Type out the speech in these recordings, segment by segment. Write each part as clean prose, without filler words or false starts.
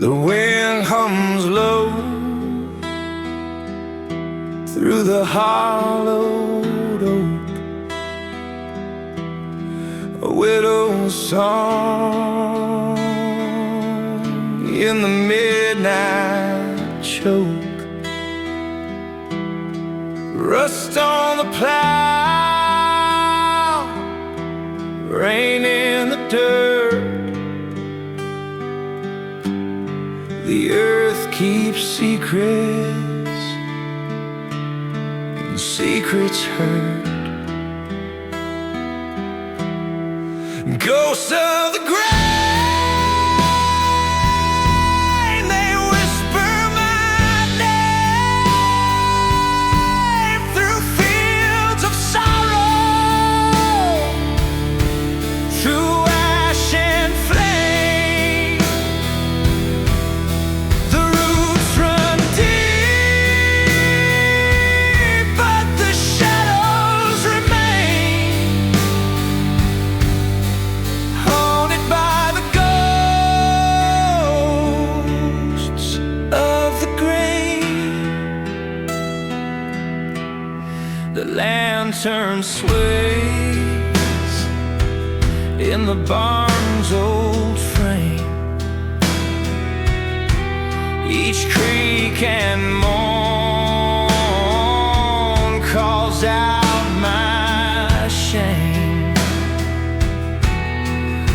The wind hums low through the hollowed oak, a widow's song in the midnight choke. Rust on the plow, rain in the dirt. The earth keeps secrets, and secrets hurt. Ghosts of the grain, they whisper my name through fields of sorrow, through ash and flame. The roots run deep, but the shadows remain, haunted by the ghosts of the grain. The lantern sways in the barn's old frame. Each creak and moan calls out my shame.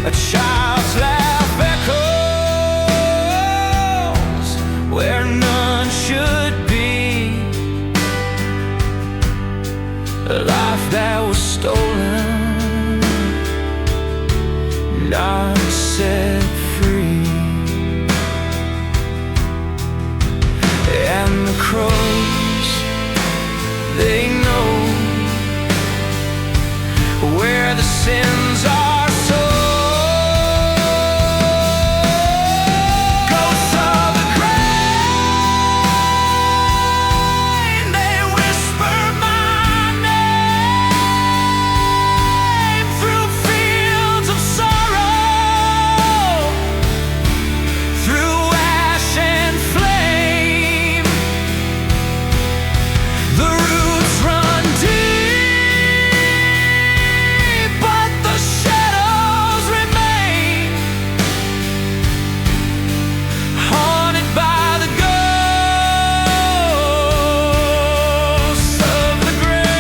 A child's laugh echoes where none should be. A life that was stolen, not set free. And the crows, they know where the sins are sold. Ghosts of the grain, they whisper my name through fields of sorrow, through ash and flame. The roots run deep, but the shadows remain, haunted by the ghosts of the grain.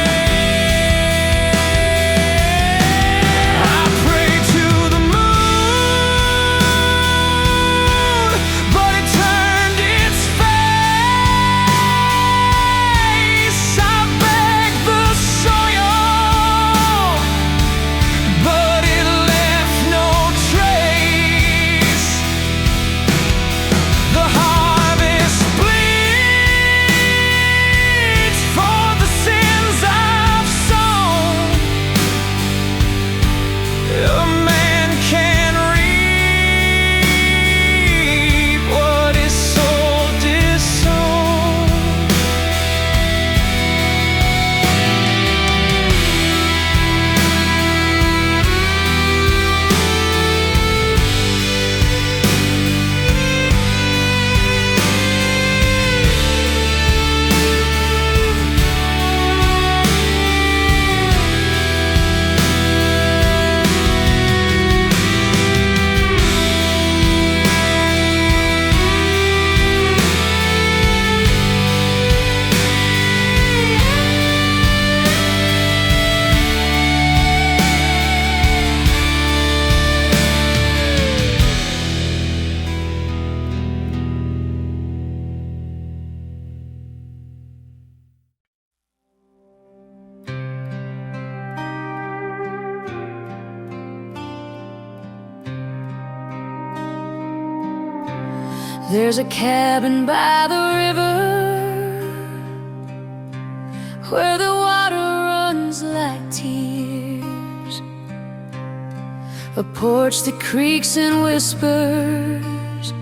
I pray to the moon, but it turned its face. I beg the soil, but it left no trace. The harvest bleeds for the sins I've sown. A man can reap what his soul disowned. There's a cabin by the river where the water runs like tears, a porch that creaks and whispers,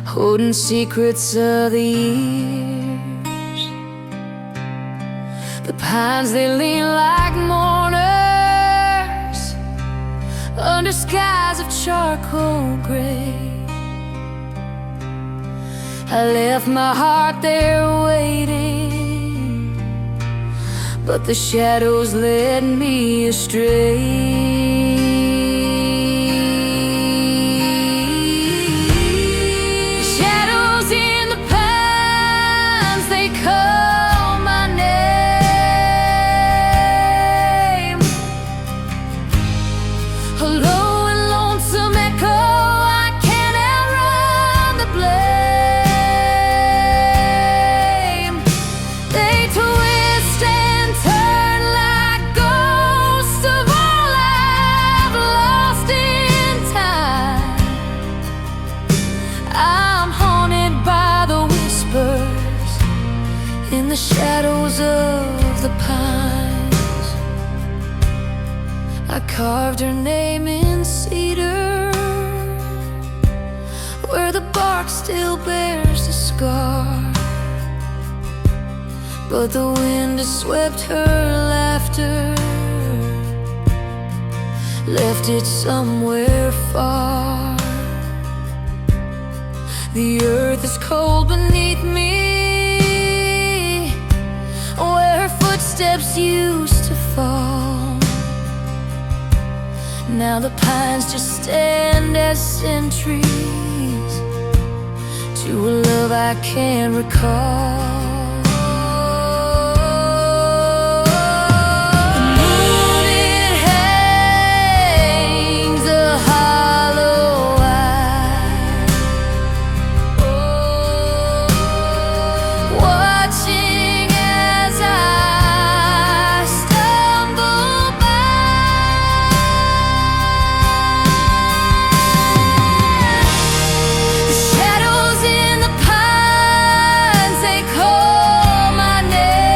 holding secrets of the years. The pines, they lean like mourners under skies of charcoal gray. I left my heart there waiting, but the shadows led me astray. Shadows in the pines, they call my name. A low and lonesome echo, I can't outrun the blame. They twist and turn like ghosts of all I've lost in time. I'm haunted by the whispers in the shadows of the pines. I carved her name in cedar, where the bark still bears the scar, but the wind has swept her laughter, left it somewhere far. The earth is cold beneath me, where her footsteps used to fall. Now the pines just stand as sentries to a love I can't recall. The moon, it hangs a hollow eye, watching as I stumble by. The shadows in the pines, they call my name.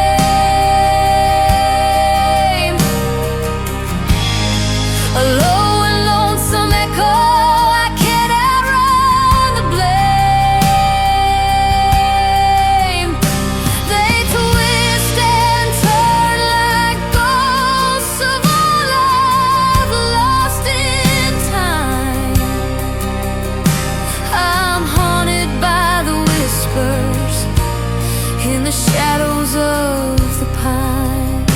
A low and lonesome echo, I can't outrun the blame. They twist and turn like ghosts of all I've lost in time. I'm haunted by the whispers in the shadows of the pines.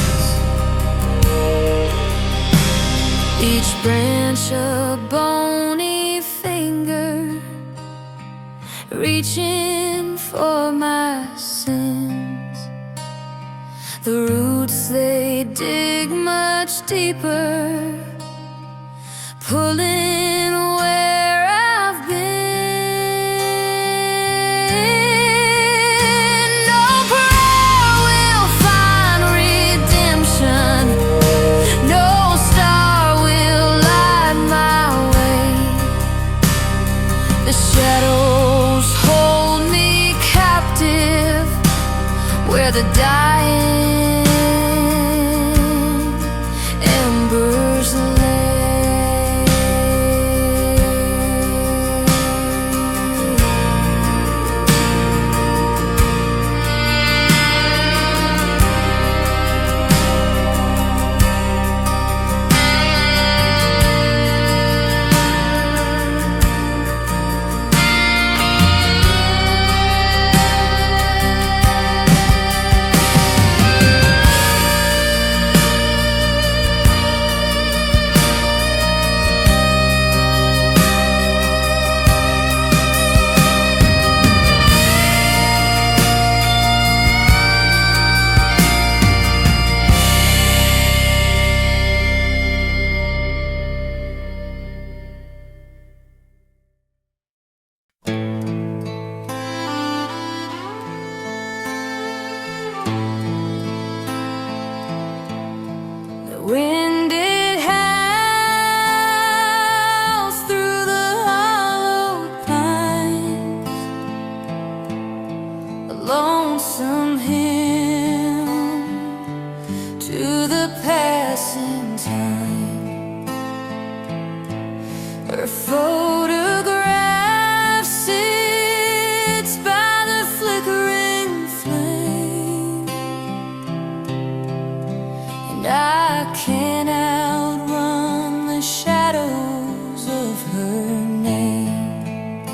Each branch a bony finger, reaching for my sins. The roots, they dig much deeper, pulling where I've been. No prayer will find redemption, no star will light my way. The shadows hold me captive, where the dying embers lay. The wind, it howls through the hollowed pines, a lonesome hymn to the passing time. Her photograph sits by the flickering flame, and I can't outrun the shadows of her name.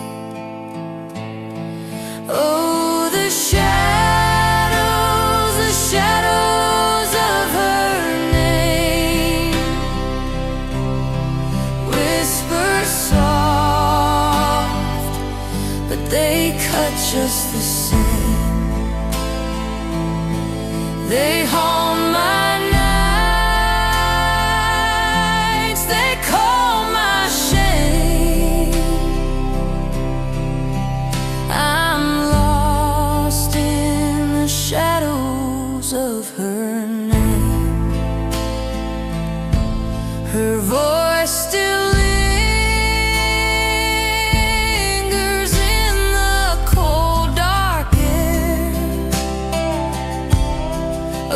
just the same. They haunt my nights, they call my shame. I'm lost in the shadows of her name. Her voice still lingers in the cold, dark air,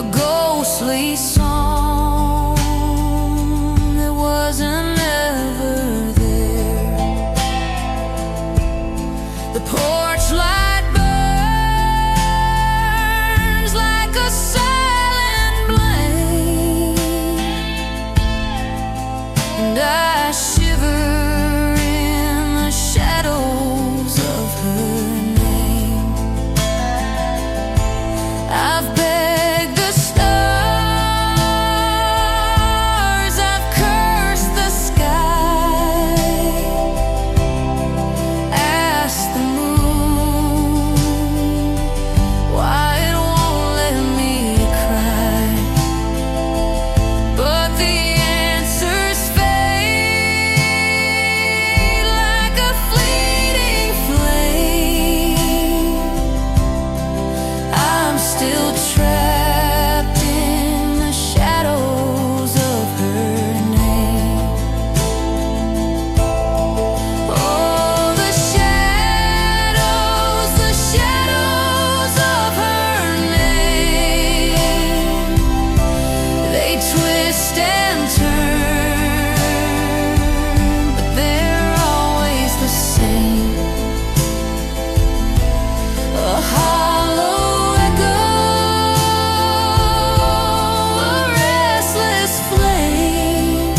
a ghostly song that wasn't ever there. The porch light burns like a silent blade, and I shiver in the shadows of her name. I've begged the stars, I've cursed the sky, asked the moon why it won't let me cry, but the answers fade like a fleeting flame. I'm still trapped in the shadows of her name. Oh, the shadows of her name. They twist and turn, but they're always the same. A hollow echo, a restless flame.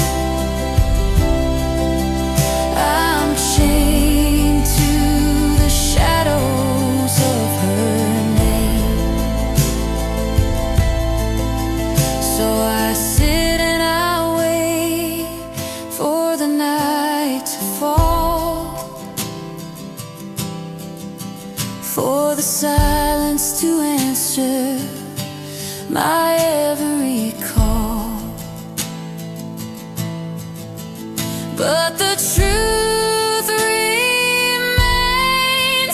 I'm chained to the shadows of her name. So I sit and I wait for the night to fall, for the silence to answer my every call. But the truth remains,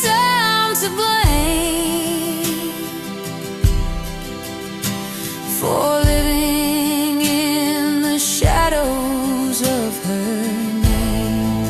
I'm to blame for living in the shadows of her name.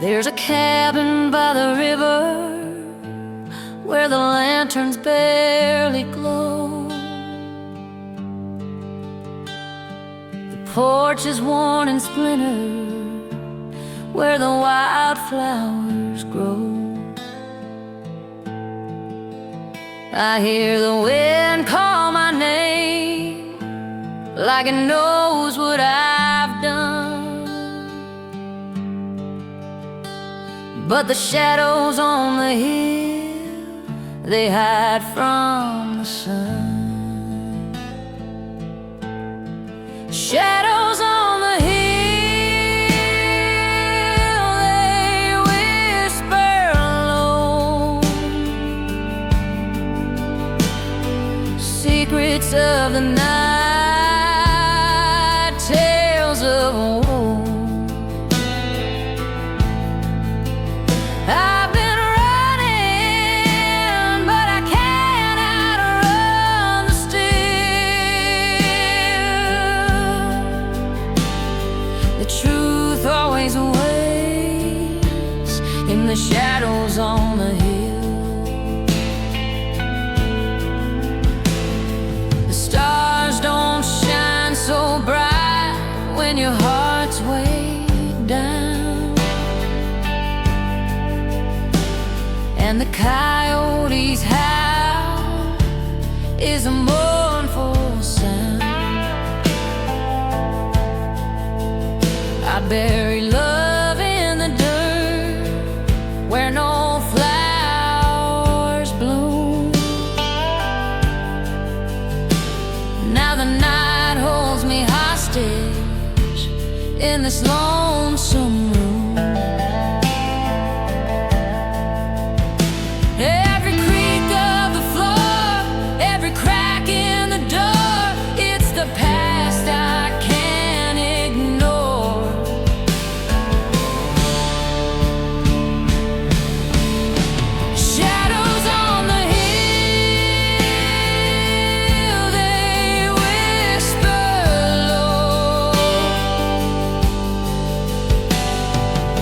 There's a cabin by the river where the lanterns barely glow. The porch is worn and splintered where the wildflowers grow. I hear the wind call my name like it knows what I've done. But the shadows on the hill, they hide from the sun. Shadows on the hill, they whisper low, secrets of the night, tales of woe. I've been running, but I can't outrun the still. The truth always waits in the shadows on the hill. The stars don't shine so bright when your heart's weighed down. And the coyotes howl is a mournful sound. I bury love in the dirt where no flowers bloom. Now the night holds me hostage in this lonesome room. Every creak of the floor, every crack in the door, it's the past I can't ignore. Shadows on the hill, they whisper low,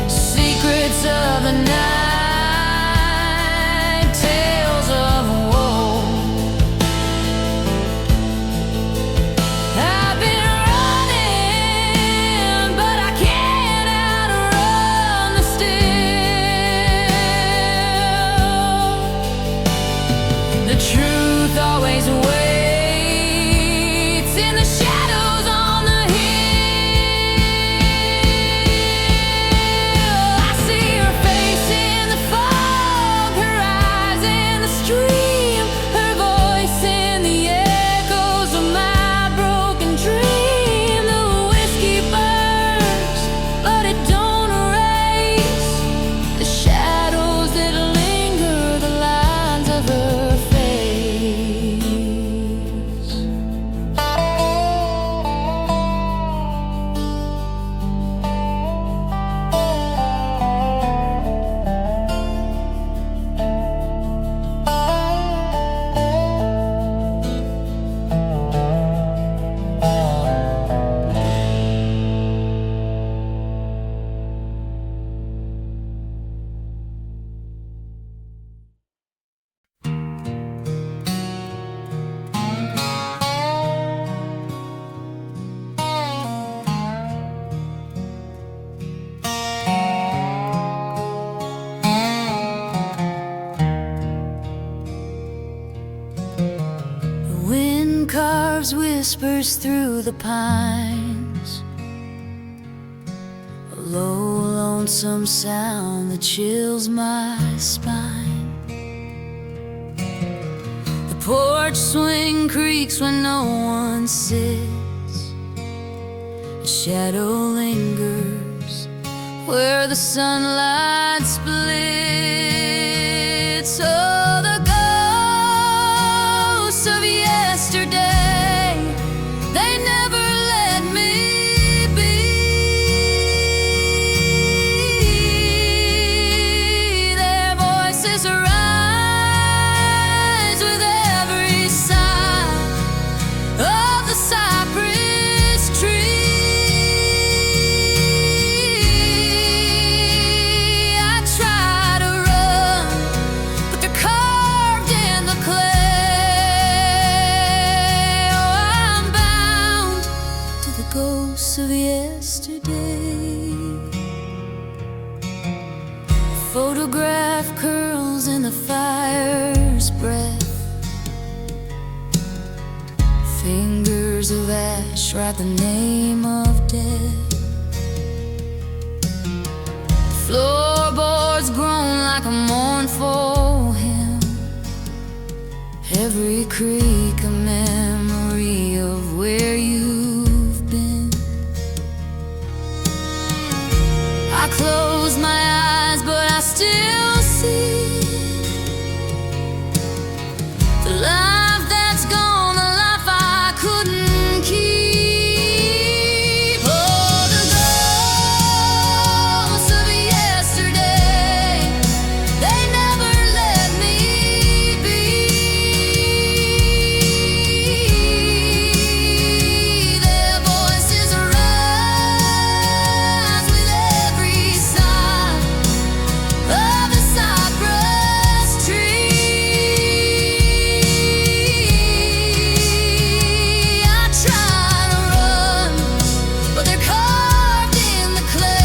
secrets of the night. Always waits in the shadows on the hill. I see her face in the fog, her eyes in the stream, her voice in the echoes of my broken dream. The whiskey burns, but it don't erase the shadows that linger, the lines of her face. Carves whispers through the pines, a low, lonesome sound that chills my spine. The porch swing creaks when no one sits, a shadow lingers where the sunlight splits. Oh, the ghosts of yesterday, they never let me be. Their voices rise with every sigh of the cypress tree. life curls in the fire's breath. Fingers of ash write the name of death. Floorboards groan like a mournful hymn. Every creak a memory of where you've been. I close my eyes, but I still see the life that's gone, the life I couldn't keep. Oh, the ghosts of yesterday, they never let me be. Their voices rise with every sigh of the cypress tree. I try to run, but they're carved in the clay.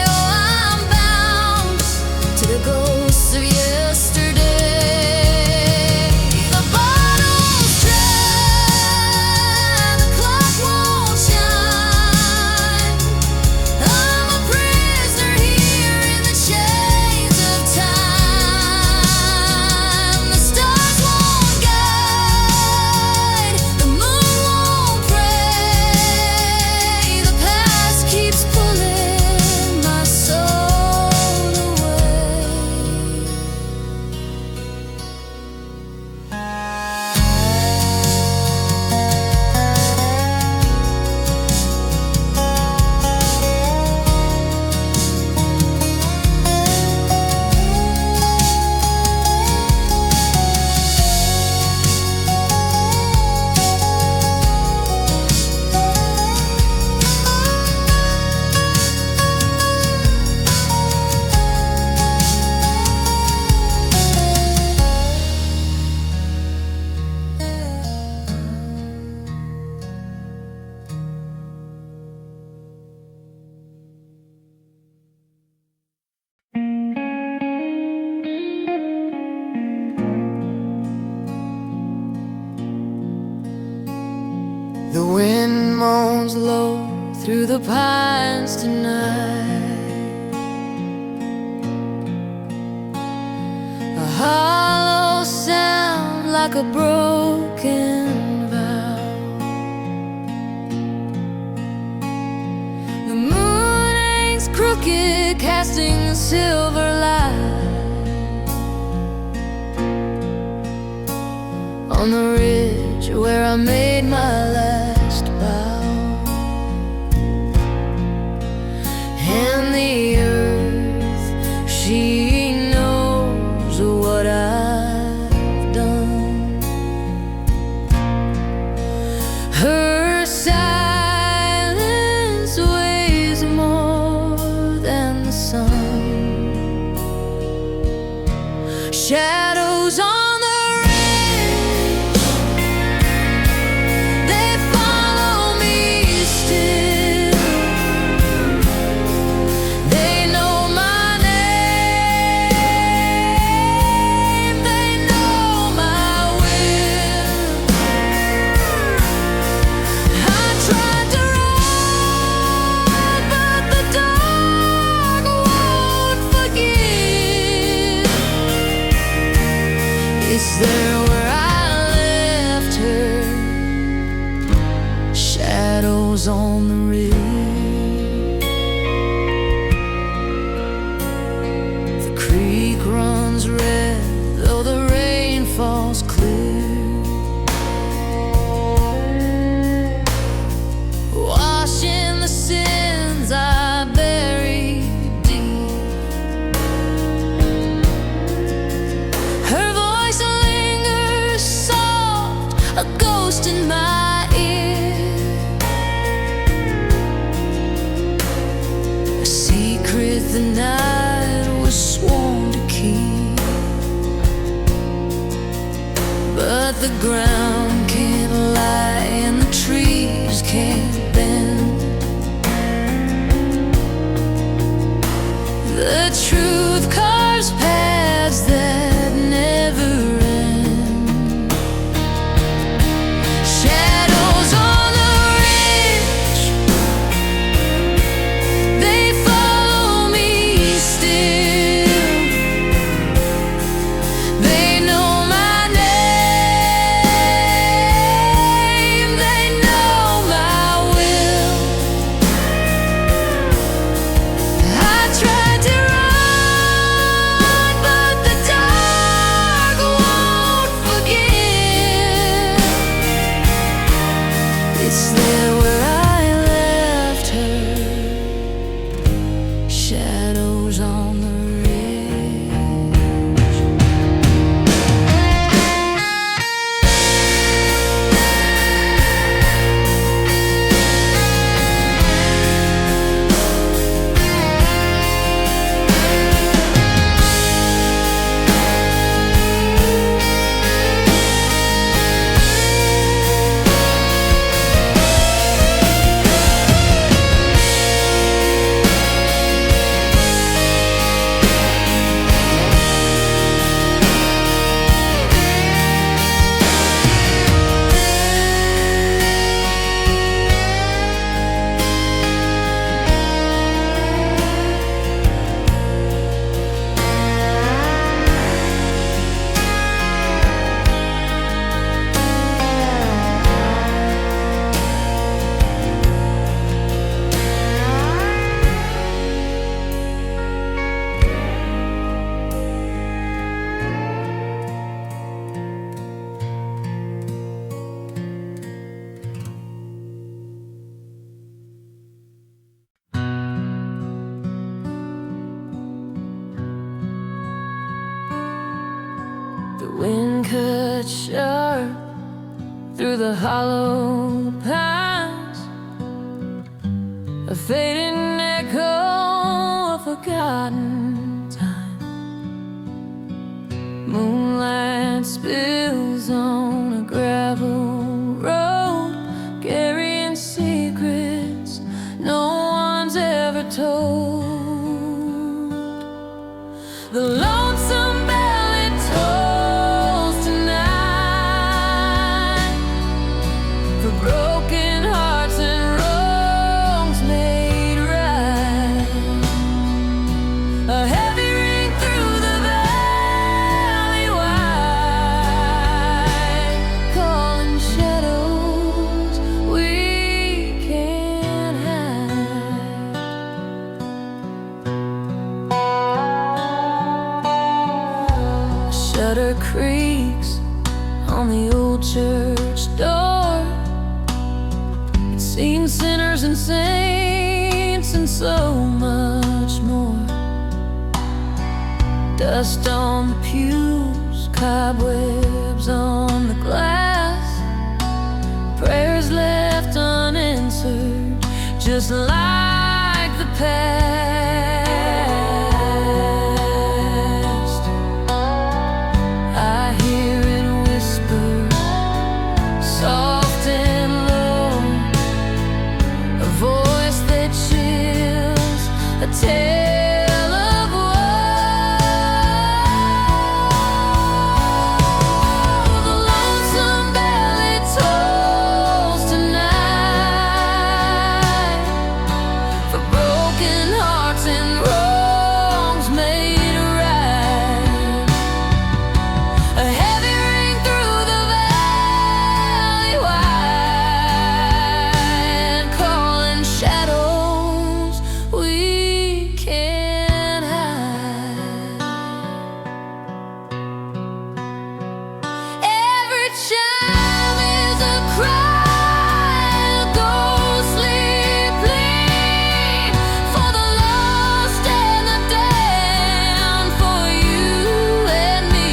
Oh, I'm bound to the ghosts of yesterday. The bottle's dry, the clock won't chime. I'm a prisoner here in the chains of time. The stars won't guide, the moon won't pray. The past keeps pulling my soul away. The wind moans low through the pines tonight. A hollow sound like a broken vow. The moon hangs crooked, casting silver light on the ridge where I made my last bow. And the earth, she knows what I've done. Her silence weighs more than the sun. Shadows on it's there where I left her. Shadows on the ridge. The creek runs red, though the rain falls clear. Washing the sins I buried deep. Her voice lingers soft, a ghost in my ear. A secret the night was sworn to keep, but the ground can't lie and the trees can't bend. The the truth carves paths that never end. Shadows on the ridge, they follow me still. They know my name, they know my will. I tried to run, but the dark won't forgive. It's there where I left her, shadows on the ridge. The wind cut sharp through the hollow pines, a fading echo of forgotten time. Moonlight spills on a gravel road, carrying secrets no one's ever told. The lonesome bell, it tolls tonight for broken hearts and wrongs made right. A heavy ring through the valley wide, calling shadows we can't hide. Shutter creaks on the old church door. It's seen sinners and saints and so much more. Dust on the pews, cobwebs on the glass, prayers left unanswered, just like the past. I hear it whisper, soft and low, a voice that chills, a tale of woe. The lonesome bell, it tolls tonight for broken hearts and wrongs made right. A heavy ring through the valley wide, calling shadows we can't hide. Every chime is a cry, a ghostly plea for the lost and the damned, for you and me.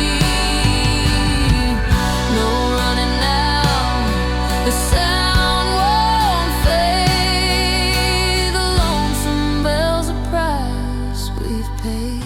No running now, the sound won't fade. The lonesome bell's a price we've paid.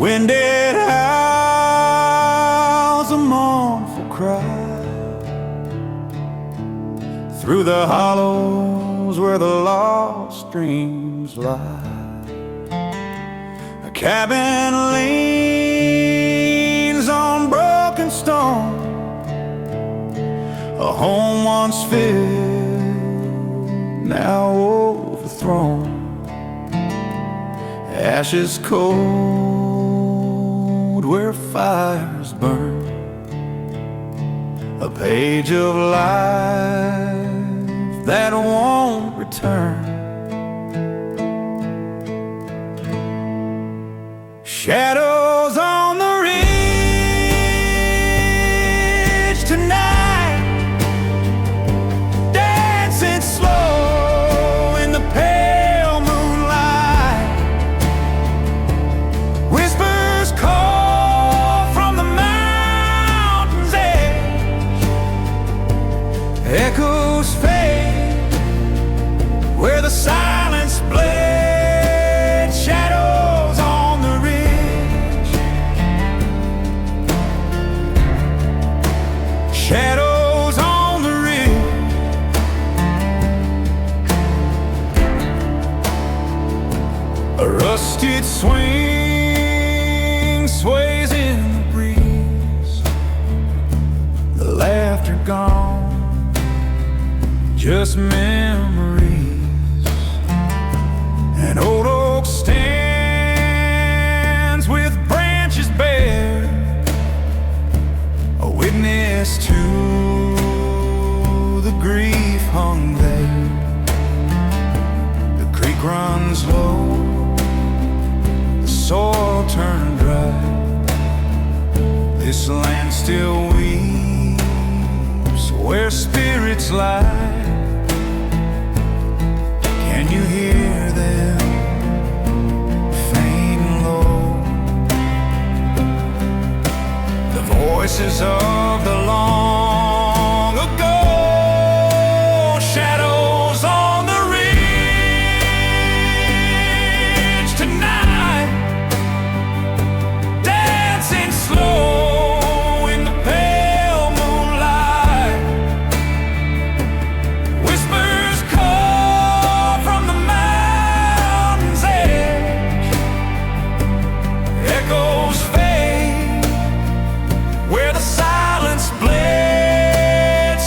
wind it howls a mournful cry through the hollows where the lost dreams lie. A cabin leans on broken stone, a home once filled, now overthrown. Ashes cold where fires burn, a page of life that won't return. Shadows on the ridge tonight, dancing slow in the pale moonlight. Whispers call from the mountain's edge, echoes fade where the silence bled. Shadows on the ridge, shadows on the ridge. A rusted swing sways in the breeze, the laughter gone, just memories. An old oak stands with branches bare, a witness to the grief hung there. The creek runs low, the soil turned dry. This land still weeps where spirits lie. Can you hear them faint and low? The voices of the long ago. Shadows on the ridge tonight, dancing slow in the pale moonlight. Whispers call from the mountain's edge, echoes fade where the silence bled.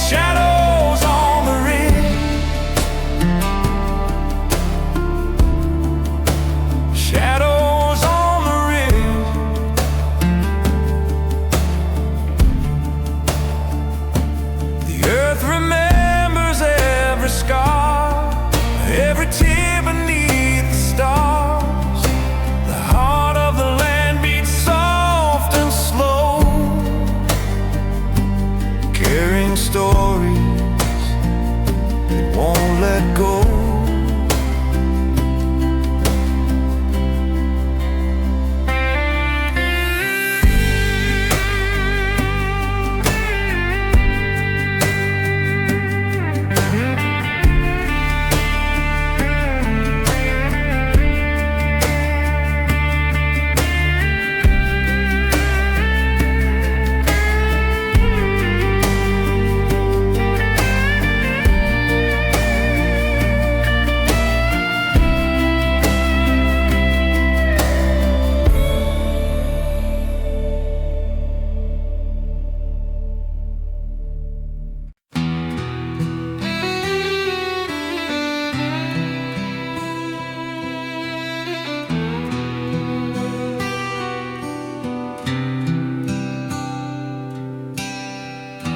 Shadows on the ridge, shadows on the ridge. The earth remembers every scar, every tear beneath the stars. The heart of the land beats soft and slow, carrying stories that won't let go.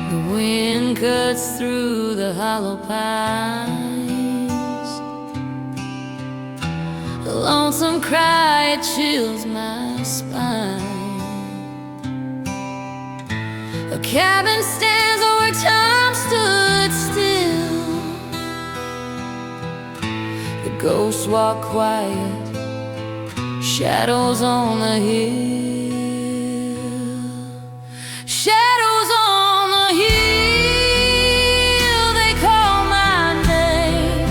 The wind cuts through the hollow pines. A lonesome cry, it chills my spine. A cabin stands where time stood still. The ghosts walk quiet, shadows on the hill. Shadows on the hill, they call my name,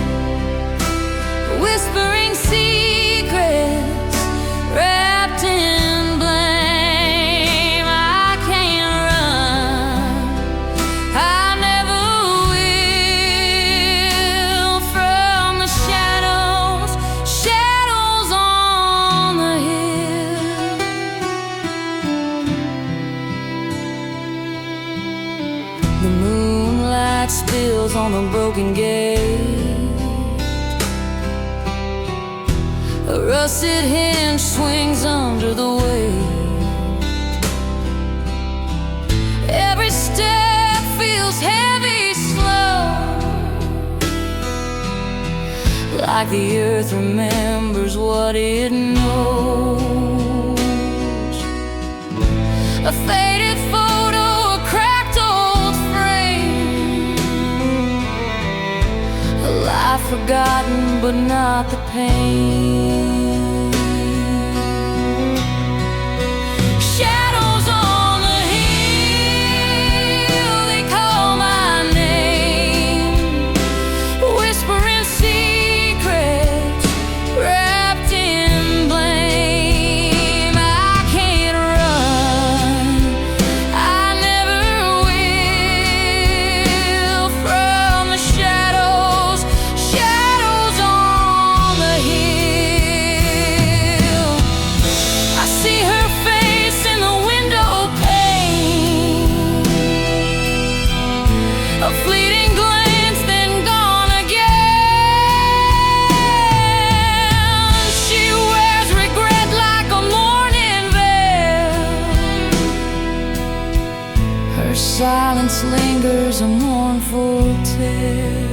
whispering secrets wrapped in blankets. light spills on the broken gate. A rusted hinge swings under the weight. Every step feels heavy, slow, like the earth remembers what it knows. A faded photo, a cracked old frame, a life forgotten but not the pain. Shadows on the hill, they call my name, whispering secrets wrapped in blame. I can't run, I never will, from the shadows, shadows on the hill. I see her face in the window pane, a fleeting glance, then gone again. She wears regret like a mourning veil. Her silence lingers, a mournful tale.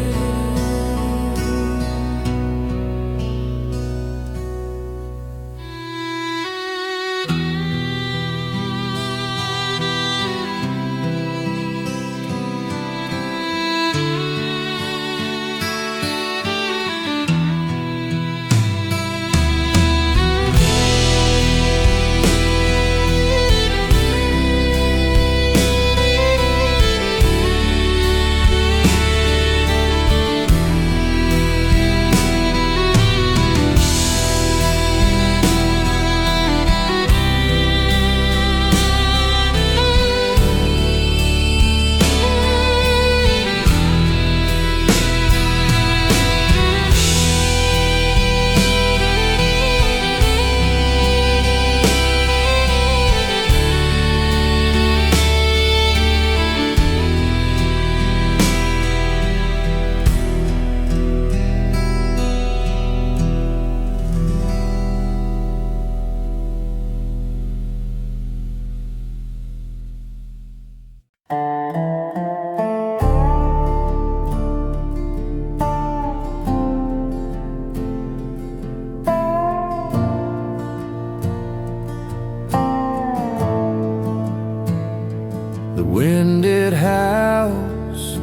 The wind it howls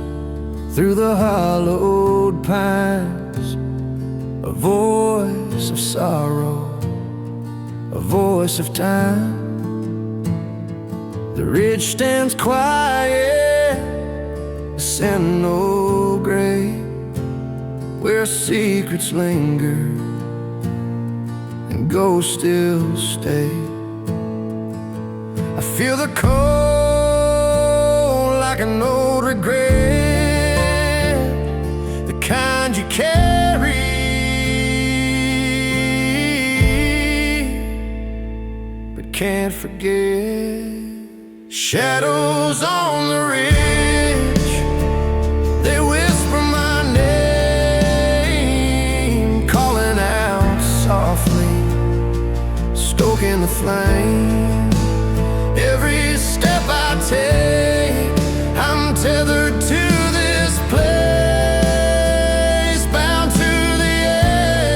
through the hollowed pines, a voice of sorrow, a voice of time. The ridge stands quiet, the sentinel gray, where secrets linger and ghosts still stay. I feel the cold like an old regret, the kind you carry but can't forget. Shadows on the ridge, they whisper my name, calling out softly, stoking the flame. Every step I take, I'm tethered to this place, bound to the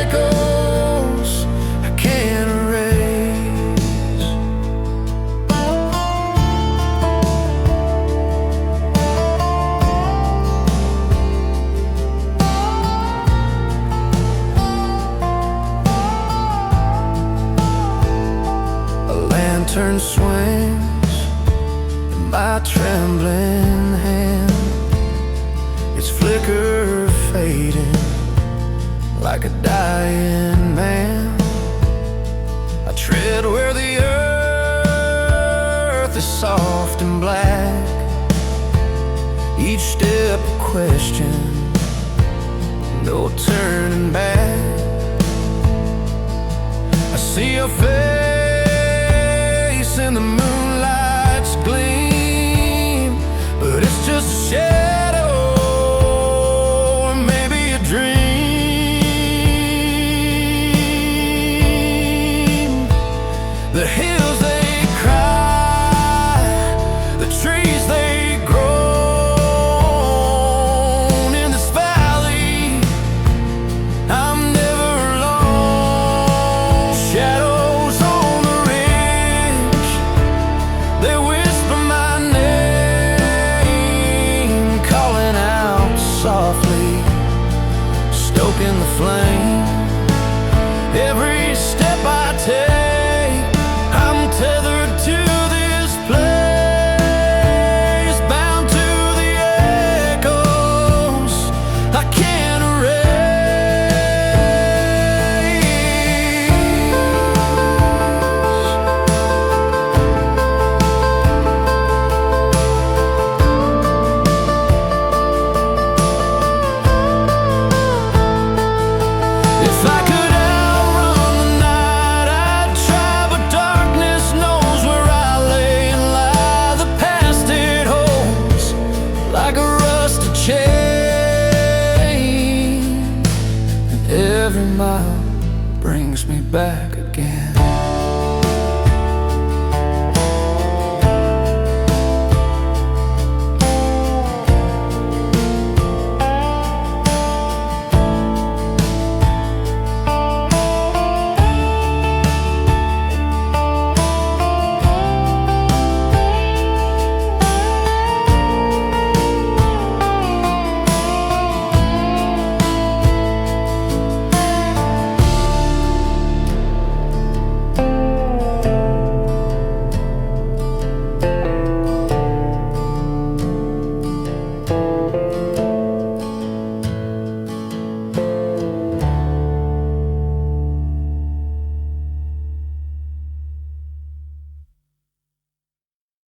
echoes I can't erase. A lantern swings in my trembling hand, its flicker fading like a dying man. I tread where the earth is soft and black, each step a question, no turning back. I see your face in the moonlight's gleam, but it's just a shadow stoking the flame. Every step I take, I'm tethered to this place, bound to the echoes I can't If I could outrun the night, I'd try, but darkness knows where I lay and lie. The past, it holds like a rusted chain, and every mile brings me back